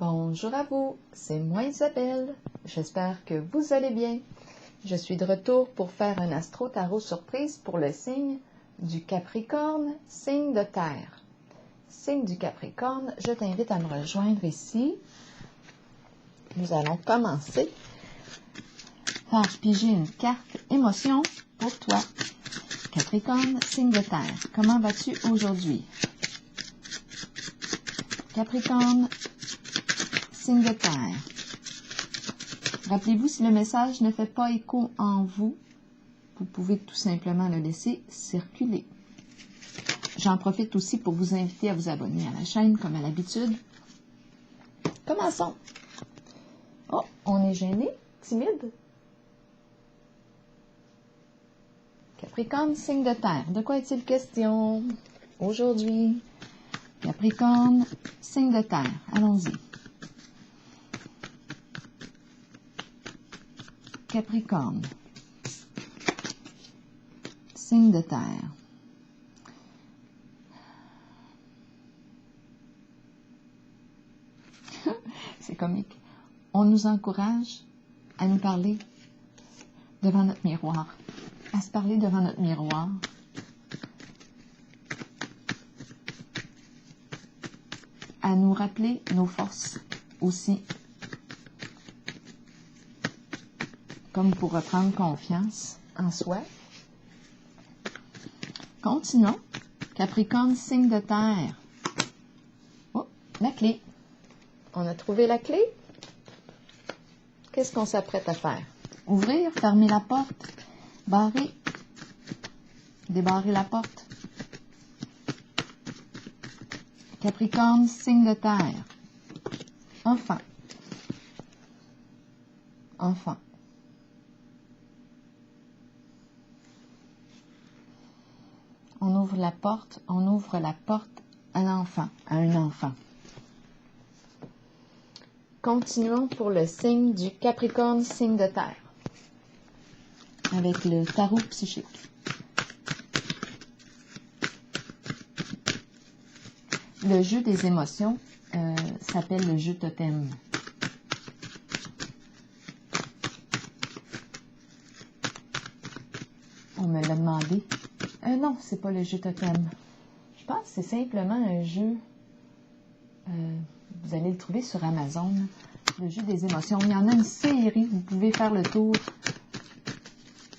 Bonjour à vous, c'est moi Isabelle. J'espère que vous allez bien. Je suis de retour pour faire un astro-tarot surprise pour le signe du Capricorne, signe de terre. Signe du Capricorne, je t'invite à me rejoindre ici. Nous allons commencer par piger une carte émotion pour toi. Capricorne, signe de terre. Comment vas-tu aujourd'hui? Capricorne, signe de terre. Rappelez-vous, si le message ne fait pas écho en vous, vous pouvez tout simplement le laisser circuler. J'en profite aussi pour vous inviter à vous abonner à la chaîne, comme à l'habitude. Commençons. Oh, on est gêné, timide. Capricorne, signe de terre. De quoi est-il question aujourd'hui? Capricorne, signe de terre. Allons-y. Capricorne, signe de terre. C'est comique. On nous encourage à nous parler devant notre miroir, à se parler devant notre miroir. À nous rappeler nos forces aussi, comme pour reprendre confiance en soi. Continuons. Capricorne, signe de terre. Oh, la clé. On a trouvé la clé. Qu'est-ce qu'on s'apprête à faire? Ouvrir, fermer la porte, barrer, débarrer la porte. Capricorne, signe de terre. Enfant. Enfant. On ouvre la porte à l'enfant, à un enfant. Continuons pour le signe du Capricorne, signe de terre, avec le tarot psychique. Le jeu des émotions s'appelle le jeu totem. On me l'a demandé. Non, c'est pas le jeu totem. Je pense que c'est simplement un jeu. Vous allez le trouver sur Amazon. Le jeu des émotions. Il y en a une série. Vous pouvez faire le tour.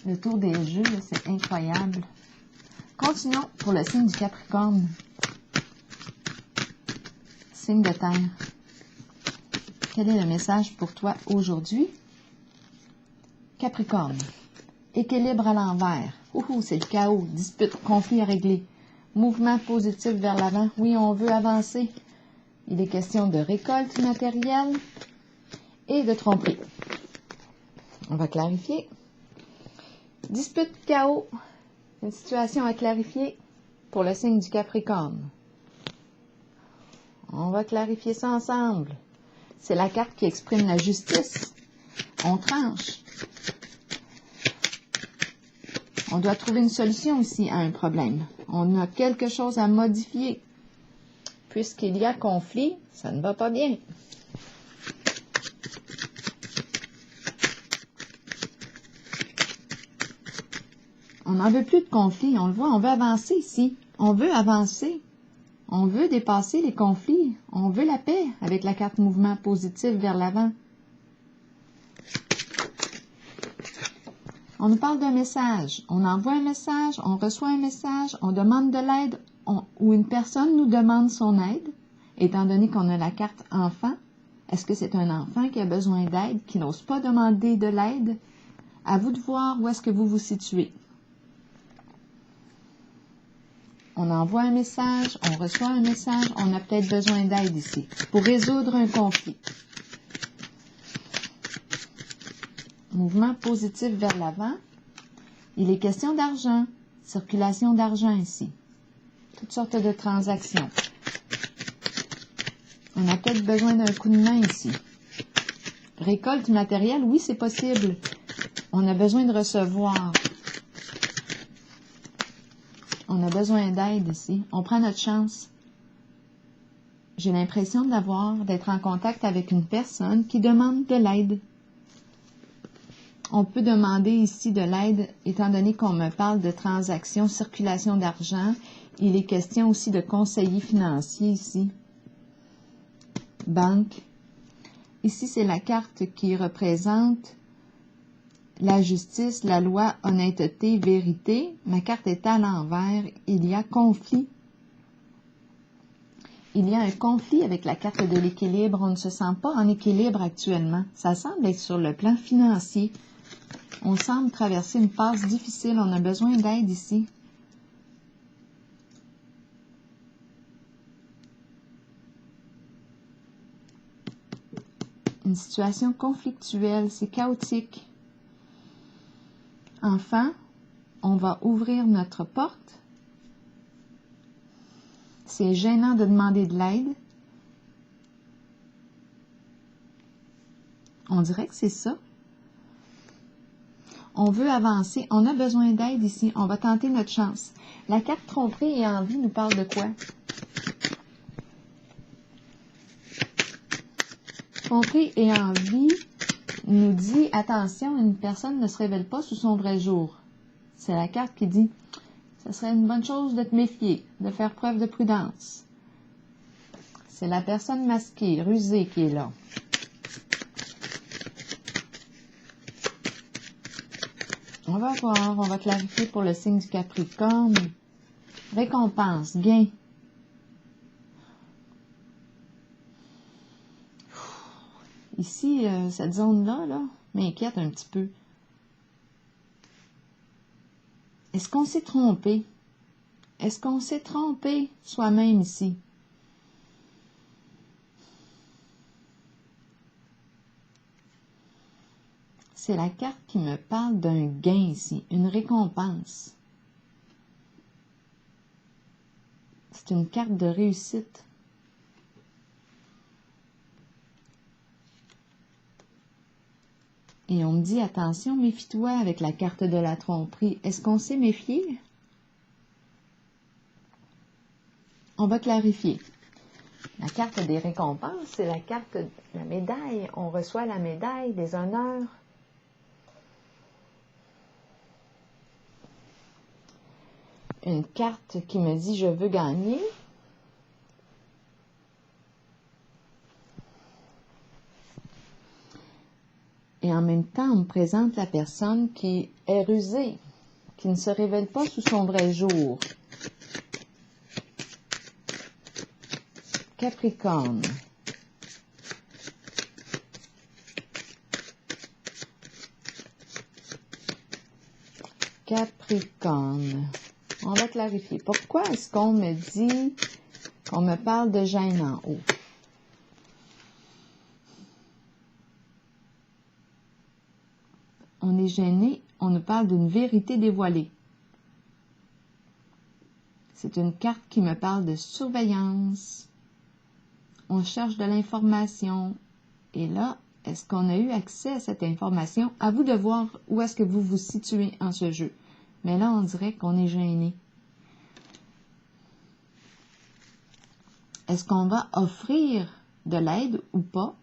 Le tour des jeux, c'est incroyable. Continuons pour le signe du Capricorne. Signe de terre. Quel est le message pour toi aujourd'hui? Capricorne. Équilibre à l'envers. C'est le chaos. Dispute, conflit à régler. Mouvement positif vers l'avant. Oui, on veut avancer. Il est question de récolte matérielle et de tromperie. On va clarifier. Dispute, chaos. Une situation à clarifier pour le signe du Capricorne. On va clarifier ça ensemble. C'est la carte qui exprime la justice. On tranche. On doit trouver une solution aussi à un problème. On a quelque chose à modifier. Puisqu'il y a conflit, ça ne va pas bien. On n'en veut plus de conflit, on le voit, on veut avancer ici. On veut avancer. On veut dépasser les conflits. On veut la paix avec la carte mouvement positif vers l'avant. On nous parle d'un message. On envoie un message, on reçoit un message, on demande de l'aide ou une personne nous demande son aide. Étant donné qu'on a la carte enfant, est-ce que c'est un enfant qui a besoin d'aide, qui n'ose pas demander de l'aide? À vous de voir où est-ce que vous vous situez. On envoie un message, on reçoit un message, on a peut-être besoin d'aide ici pour résoudre un conflit. Mouvement positif vers l'avant. Il est question d'argent, circulation d'argent ici. Toutes sortes de transactions. On a peut-être besoin d'un coup de main ici. Récolte matérielle, oui, c'est possible. On a besoin de recevoir. On a besoin d'aide ici. On prend notre chance. J'ai l'impression d'être en contact avec une personne qui demande de l'aide. On peut demander ici de l'aide, étant donné qu'on me parle de transactions, circulation d'argent. Il est question aussi de conseiller financier ici. Banque. Ici, c'est la carte qui représente la justice, la loi, honnêteté, vérité. Ma carte est à l'envers. Il y a conflit. Il y a un conflit avec la carte de l'équilibre. On ne se sent pas en équilibre actuellement. Ça semble être sur le plan financier. On semble traverser une passe difficile. On a besoin d'aide ici. Une situation conflictuelle. C'est chaotique. Enfin, on va ouvrir notre porte. C'est gênant de demander de l'aide. On dirait que c'est ça. On veut avancer. On a besoin d'aide ici. On va tenter notre chance. La carte tromperie et envie nous parle de quoi? Tromperie et envie nous dit, attention, une personne ne se révèle pas sous son vrai jour. C'est la carte qui dit, ce serait une bonne chose de te méfier, de faire preuve de prudence. C'est la personne masquée, rusée qui est là. On va voir, on va clarifier pour le signe du Capricorne. Récompense, gain. Ici, cette zone-là, m'inquiète un petit peu. Est-ce qu'on s'est trompé? Est-ce qu'on s'est trompé soi-même ici? C'est la carte qui me parle d'un gain ici, une récompense. C'est une carte de réussite. Et on me dit, attention, méfie-toi avec la carte de la tromperie. Est-ce qu'on s'est méfié? On va clarifier. La carte des récompenses, c'est la carte de la médaille. On reçoit la médaille des honneurs. Une carte qui me dit, je veux gagner. Et en même temps, on me présente la personne qui est rusée, qui ne se révèle pas sous son vrai jour. Capricorne. Capricorne. On va clarifier. Pourquoi est-ce qu'on me dit qu'on me parle de gêne en haut? On est gêné, on nous parle d'une vérité dévoilée. C'est une carte qui me parle de surveillance. On cherche de l'information. Et là, est-ce qu'on a eu accès à cette information? À vous de voir où est-ce que vous vous situez en ce jeu. Mais là, on dirait qu'on est gêné. Est-ce qu'on va offrir de l'aide ou pas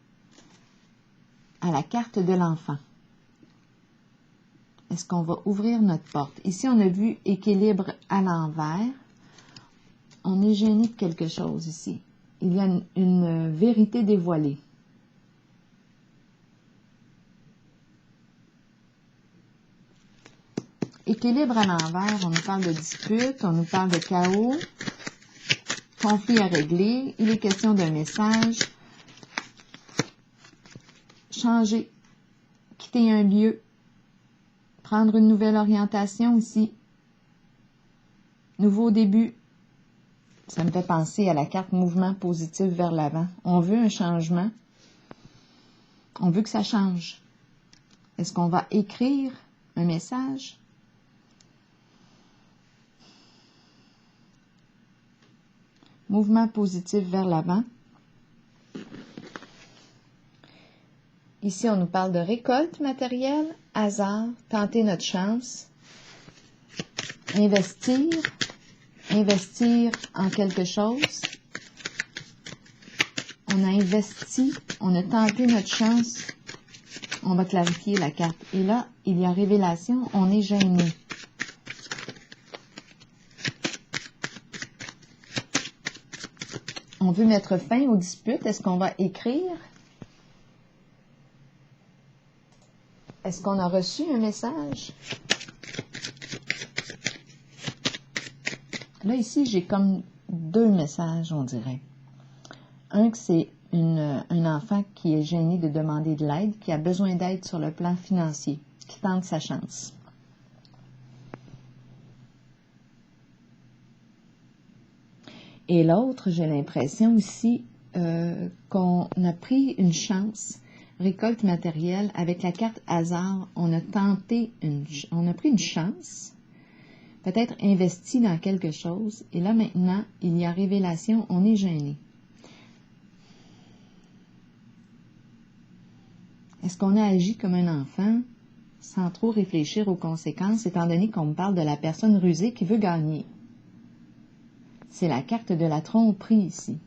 à la carte de l'enfant? Est-ce qu'on va ouvrir notre porte? Ici, on a vu équilibre à l'envers. On est gêné de quelque chose ici. Il y a une vérité dévoilée. Équilibre à l'envers, on nous parle de dispute, on nous parle de chaos, conflit à régler. Il est question d'un message. Changer, quitter un lieu, prendre une nouvelle orientation ici. Nouveau début. Ça me fait penser à la carte mouvement positif vers l'avant. On veut un changement. On veut que ça change. Est-ce qu'on va écrire un message? Mouvement positif vers l'avant. Ici, on nous parle de récolte matérielle, hasard, tenter notre chance, investir en quelque chose. on a investi, on a tenté notre chance, on va clarifier la carte. Et là, il y a révélation, on est gêné. On veut mettre fin aux disputes. Est-ce qu'on va écrire? Est-ce qu'on a reçu un message? Là, ici, j'ai comme deux messages, on dirait. Un, que c'est un enfant qui est gêné de demander de l'aide, qui a besoin d'aide sur le plan financier, qui tente sa chance. Et l'autre, j'ai l'impression ici qu'on a pris une chance, récolte matérielle, avec la carte hasard, on a tenté, on a pris une chance, peut-être investi dans quelque chose, et là maintenant, il y a révélation, on est gêné. Est-ce qu'on a agi comme un enfant, sans trop réfléchir aux conséquences, étant donné qu'on me parle de la personne rusée qui veut gagner? C'est la carte de la tromperie ici.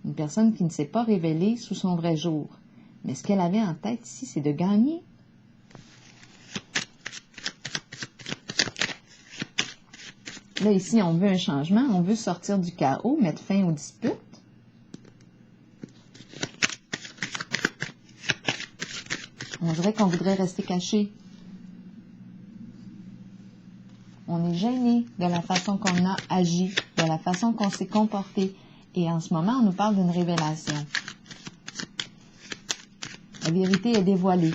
Une personne qui ne s'est pas révélée sous son vrai jour. Mais ce qu'elle avait en tête ici, c'est de gagner. Là, ici, on veut un changement, on veut sortir du chaos, mettre fin aux disputes. On dirait qu'on voudrait rester caché. On est gêné de la façon qu'on a agi, de la façon qu'on s'est comporté. Et en ce moment, on nous parle d'une révélation. La vérité est dévoilée.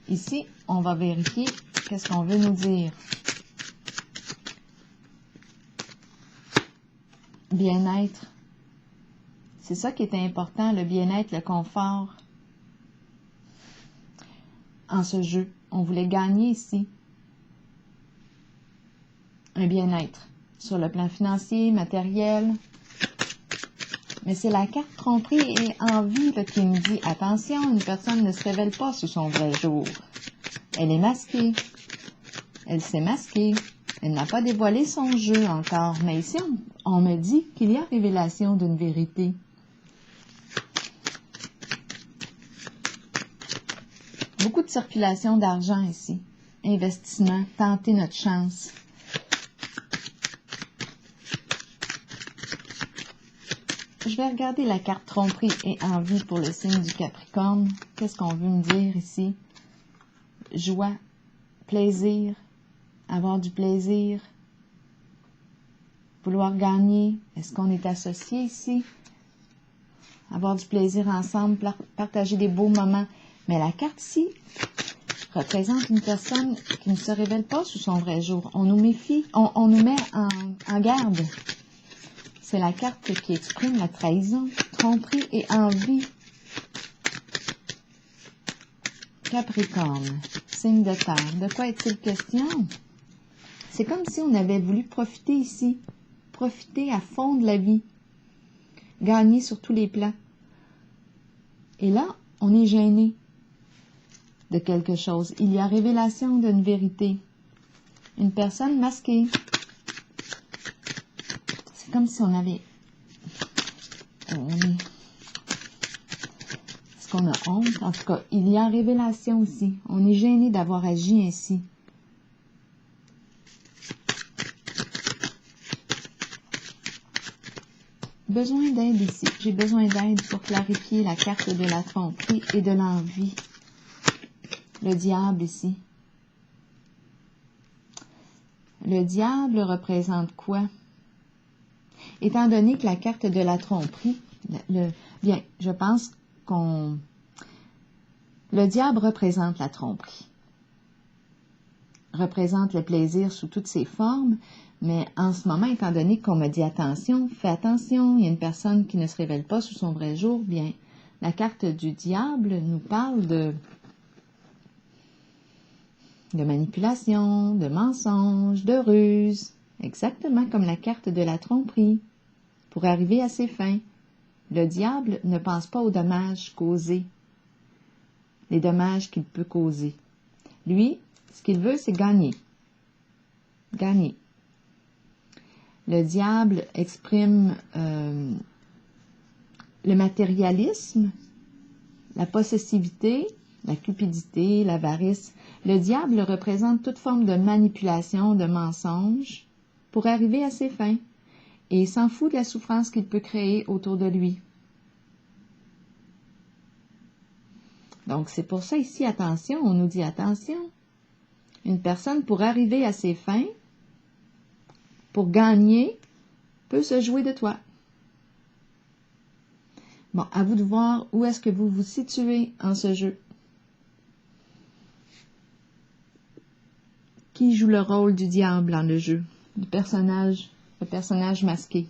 Ici, on va vérifier qu'est-ce qu'on veut nous dire. Bien-être. C'est ça qui est important, le bien-être, le confort. En ce jeu, on voulait gagner ici. Un bien-être sur le plan financier, matériel. Mais c'est la carte tromperie et envie là, qui me dit, attention, une personne ne se révèle pas sous son vrai jour. Elle est masquée. Elle s'est masquée. Elle n'a pas dévoilé son jeu encore. Mais ici, on me dit qu'il y a révélation d'une vérité. Beaucoup de circulation d'argent ici. Investissement, tenter notre chance. Je vais regarder la carte tromperie et envie pour le signe du Capricorne. Qu'est-ce qu'on veut me dire ici? Joie, plaisir, avoir du plaisir, vouloir gagner. Est-ce qu'on est associé ici? Avoir du plaisir ensemble, partager des beaux moments. Mais la carte ici représente une personne qui ne se révèle pas sous son vrai jour. On nous méfie, on nous met en garde. C'est la carte qui exprime la trahison, tromperie et envie. Capricorne, signe de terre. De quoi est-il question? C'est comme si on avait voulu profiter ici, profiter à fond de la vie, gagner sur tous les plans. Et là, on est gêné de quelque chose. Il y a révélation d'une vérité. Une personne masquée. C'est comme si on avait... Est-ce qu'on a honte? En tout cas, il y a révélation aussi. On est gêné d'avoir agi ainsi. Besoin d'aide ici. J'ai besoin d'aide pour clarifier la carte de la tromperie et de l'envie. Le diable ici. Le diable représente quoi? Étant donné que la carte de la tromperie, bien, je pense le diable représente la tromperie. Représente le plaisir sous toutes ses formes, mais en ce moment, étant donné qu'on me dit attention, fais attention, il y a une personne qui ne se révèle pas sous son vrai jour, bien, la carte du diable nous parle de manipulation, de mensonge, de ruse, exactement comme la carte de la tromperie, pour arriver à ses fins. Le diable ne pense pas aux dommages causés, les dommages qu'il peut causer. Lui, ce qu'il veut, c'est gagner. Gagner. Le diable exprime le matérialisme, la possessivité, la cupidité, l'avarice. Le diable représente toute forme de manipulation, de mensonge pour arriver à ses fins et il s'en fout de la souffrance qu'il peut créer autour de lui. Donc, c'est pour ça ici, attention, on nous dit attention. Une personne, pour arriver à ses fins, pour gagner, peut se jouer de toi. Bon, à vous de voir où est-ce que vous vous situez en ce jeu. Qui joue le rôle du diable dans le jeu? Le personnage masqué,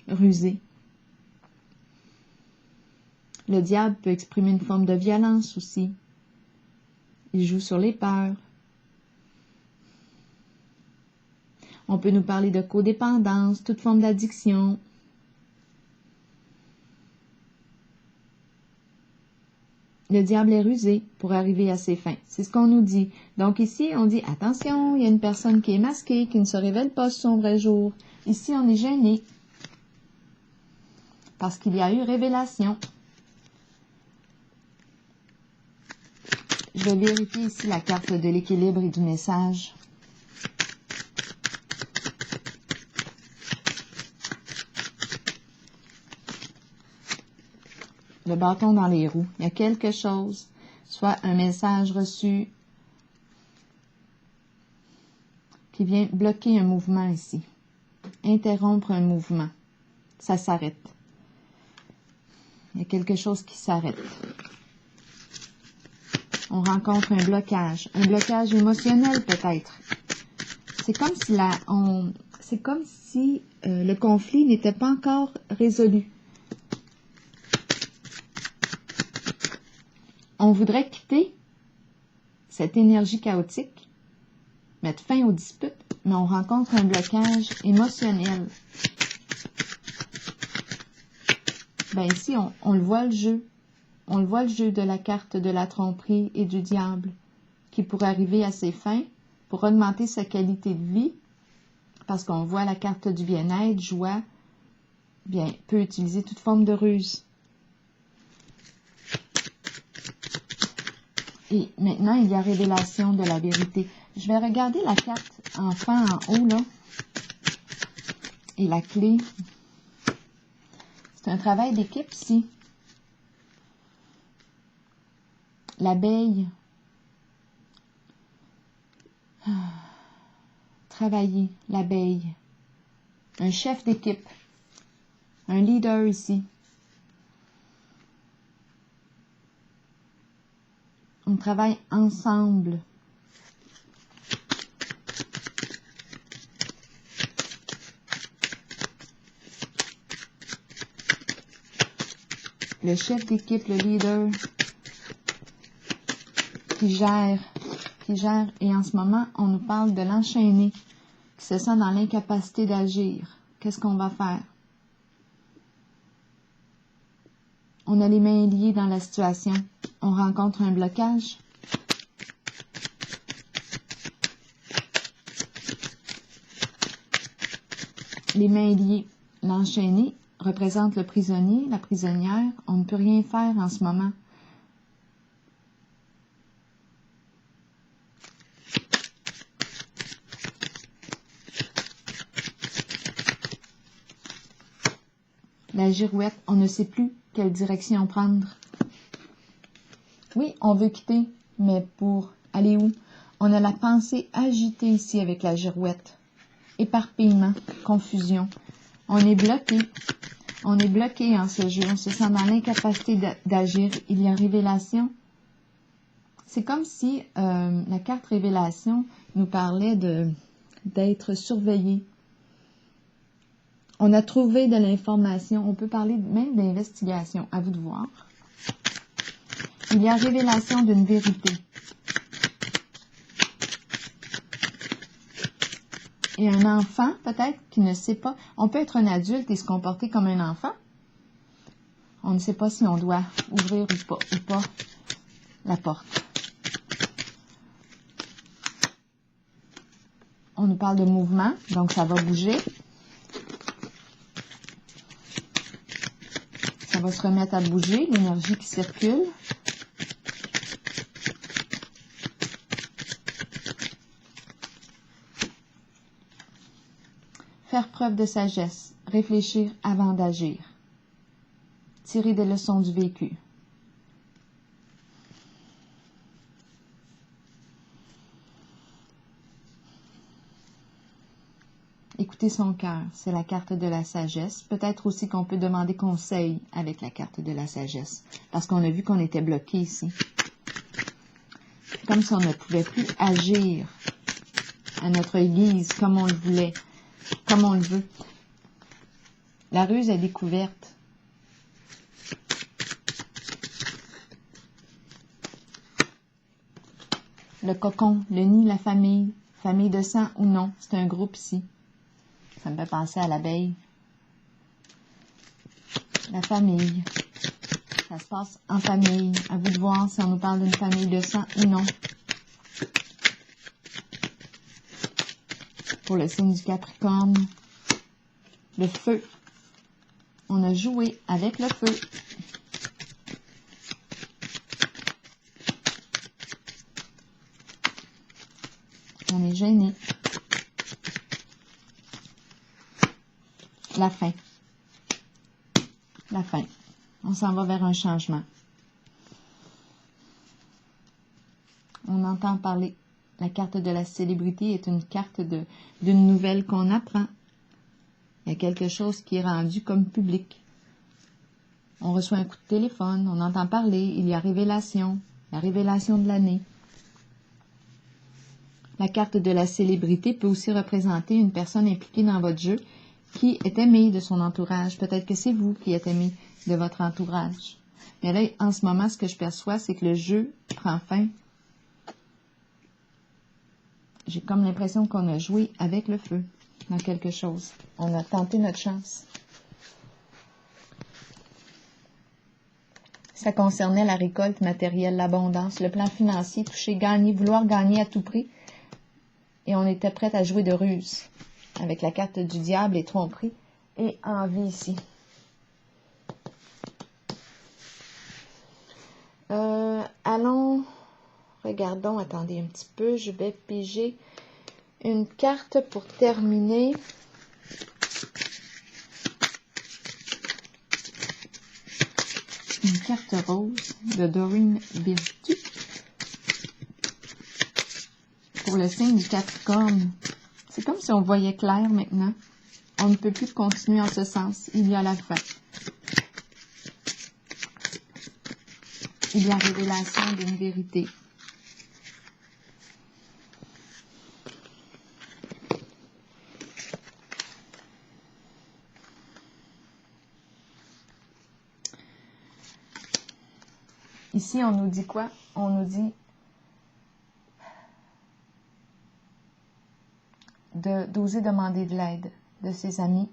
rusé. Le diable peut exprimer une forme de violence aussi. Il joue sur les peurs. On peut nous parler de codépendance, toute forme d'addiction. Le diable est rusé pour arriver à ses fins. C'est ce qu'on nous dit. Donc ici, on dit, attention, il y a une personne qui est masquée, qui ne se révèle pas sur son vrai jour. Ici, on est gêné. Parce qu'il y a eu révélation. Je vais vérifier ici la carte de l'équilibre et du message. Le bâton dans les roues. Il y a quelque chose, soit un message reçu qui vient bloquer un mouvement ici. Interrompre un mouvement. Ça s'arrête. Il y a quelque chose qui s'arrête. On rencontre un blocage émotionnel peut-être. C'est comme si le conflit n'était pas encore résolu. On voudrait quitter cette énergie chaotique, mettre fin aux disputes, mais on rencontre un blocage émotionnel. Ben ici, on le voit le jeu. On le voit le jeu de la carte de la tromperie et du diable, qui pourrait arriver à ses fins pour augmenter sa qualité de vie, parce qu'on voit la carte du bien-être, joie, bien, peut utiliser toute forme de ruse. Et maintenant, il y a révélation de la vérité. Je vais regarder la carte enfant en haut, là, et la clé. C'est un travail d'équipe ici. L'abeille. Travailler, l'abeille. Un chef d'équipe. Un leader ici. On travaille ensemble. Le chef d'équipe, le leader, qui gère, et en ce moment, on nous parle de l'enchaîné, qui se sent dans l'incapacité d'agir. Qu'est-ce qu'on va faire? On a les mains liées dans la situation. On rencontre un blocage. Les mains liées. L'enchaîné représente le prisonnier, la prisonnière. On ne peut rien faire en ce moment. La girouette, on ne sait plus quelle direction prendre. Oui, on veut quitter, mais pour aller où? On a la pensée agitée ici avec la girouette. Éparpillement, confusion. On est bloqué. On est bloqué en ce jeu. On se sent dans l'incapacité d'agir. Il y a révélation. C'est comme si la carte révélation nous parlait d'être surveillé. On a trouvé de l'information. On peut parler même d'investigation. À vous de voir. Il y a révélation d'une vérité. Et un enfant, peut-être, qui ne sait pas. On peut être un adulte et se comporter comme un enfant. On ne sait pas si on doit ouvrir ou pas la porte. On nous parle de mouvement, donc ça va bouger. Ça va se remettre à bouger, l'énergie qui circule. Faire preuve de sagesse, réfléchir avant d'agir. Tirer des leçons du vécu. Écouter son cœur, c'est la carte de la sagesse. Peut-être aussi qu'on peut demander conseil avec la carte de la sagesse, parce qu'on a vu qu'on était bloqué ici. Comme si on ne pouvait plus agir à notre guise, comme on le voulait, comme on le veut. La ruse est découverte. Le cocon, le nid, la famille de sang ou non, c'est un groupe ici. Ça me fait penser à l'abeille. La famille. Ça se passe en famille. À vous de voir si on nous parle d'une famille de sang ou non. Pour le signe du Capricorne, le feu. On a joué avec le feu. On est gêné. La fin. La fin. On s'en va vers un changement. On entend parler. La carte de la célébrité est une carte d'une nouvelle qu'on apprend. Il y a quelque chose qui est rendu comme public. On reçoit un coup de téléphone, on entend parler, il y a révélation, la révélation de l'année. La carte de la célébrité peut aussi représenter une personne impliquée dans votre jeu qui est aimée de son entourage. Peut-être que c'est vous qui êtes aimé de votre entourage. Mais là, en ce moment, ce que je perçois, c'est que le jeu prend fin. J'ai comme l'impression qu'on a joué avec le feu dans quelque chose. On a tenté notre chance. Ça concernait la récolte matérielle, l'abondance, le plan financier, toucher, gagner, vouloir gagner à tout prix. Et on était prêt à jouer de ruse avec la carte du diable et tromperie et envie ici. Allons, regardons, attendez un petit peu, je vais piger une carte pour terminer. Une carte rose de Doreen Virtue pour le signe du Capricorne. C'est comme si on voyait clair maintenant. On ne peut plus continuer en ce sens. Il y a la fin. Il y a révélation d'une vérité. Ici, on nous dit quoi? On nous dit d'oser demander de l'aide de ses amis,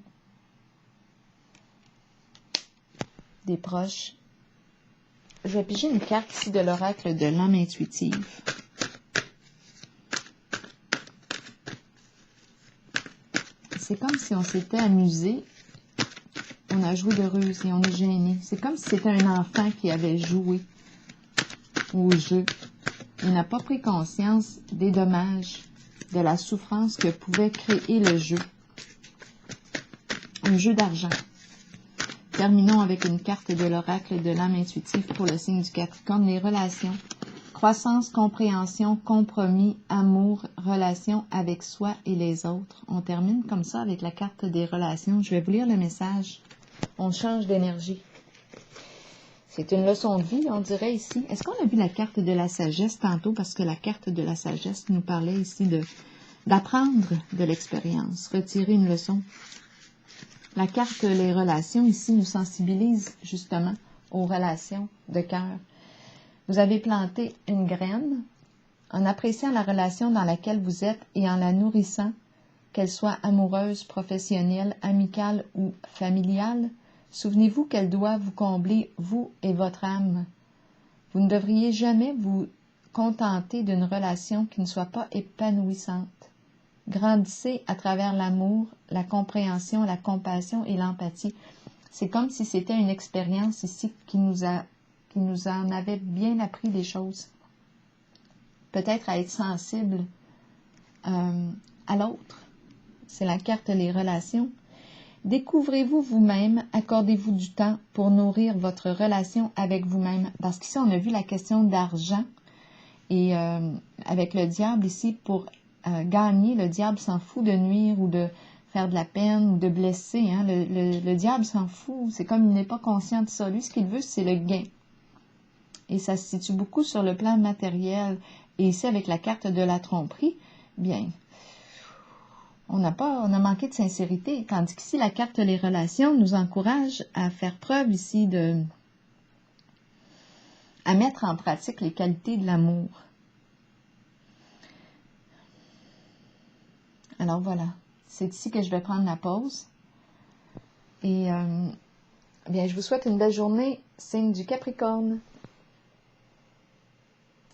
des proches. Je vais piger une carte ici de l'oracle de l'âme intuitive. C'est comme si on s'était amusé, on a joué de ruse et on est gêné. C'est comme si c'était un enfant qui avait joué au jeu. Il n'a pas pris conscience des dommages, de la souffrance que pouvait créer le jeu. Un jeu d'argent. Terminons avec une carte de l'oracle de l'âme intuitive pour le signe du Capricorne, les relations. Croissance, compréhension, compromis, amour, relation avec soi et les autres. On termine comme ça avec la carte des relations. Je vais vous lire le message. On change d'énergie. C'est une leçon de vie, on dirait ici. Est-ce qu'on a vu la carte de la sagesse tantôt? Parce que la carte de la sagesse nous parlait ici d'apprendre de l'expérience, retirer une leçon. La carte les relations ici nous sensibilise justement aux relations de cœur. Vous avez planté une graine en appréciant la relation dans laquelle vous êtes et en la nourrissant, qu'elle soit amoureuse, professionnelle, amicale ou familiale. Souvenez-vous qu'elle doit vous combler, vous et votre âme. Vous ne devriez jamais vous contenter d'une relation qui ne soit pas épanouissante. Grandissez à travers l'amour, la compréhension, la compassion et l'empathie. C'est comme si c'était une expérience ici qui nous en avait bien appris des choses. Peut-être à être sensible à l'autre. C'est la carte les relations. Découvrez-vous vous-même, accordez-vous du temps pour nourrir votre relation avec vous-même. Parce qu'ici, on a vu la question d'argent. Et avec le diable ici, pour gagner, le diable s'en fout de nuire ou de faire de la peine ou de blesser. Hein. Le diable s'en fout. C'est comme il n'est pas conscient de ça. Lui, ce qu'il veut, c'est le gain. Et ça se situe beaucoup sur le plan matériel. Et ici, avec la carte de la tromperie, bien, on a manqué de sincérité. Tandis qu'ici, la carte les relations nous encourage à faire preuve ici à mettre en pratique les qualités de l'amour. Alors voilà, c'est ici que je vais prendre la pause. Et bien, je vous souhaite une belle journée, signe du Capricorne.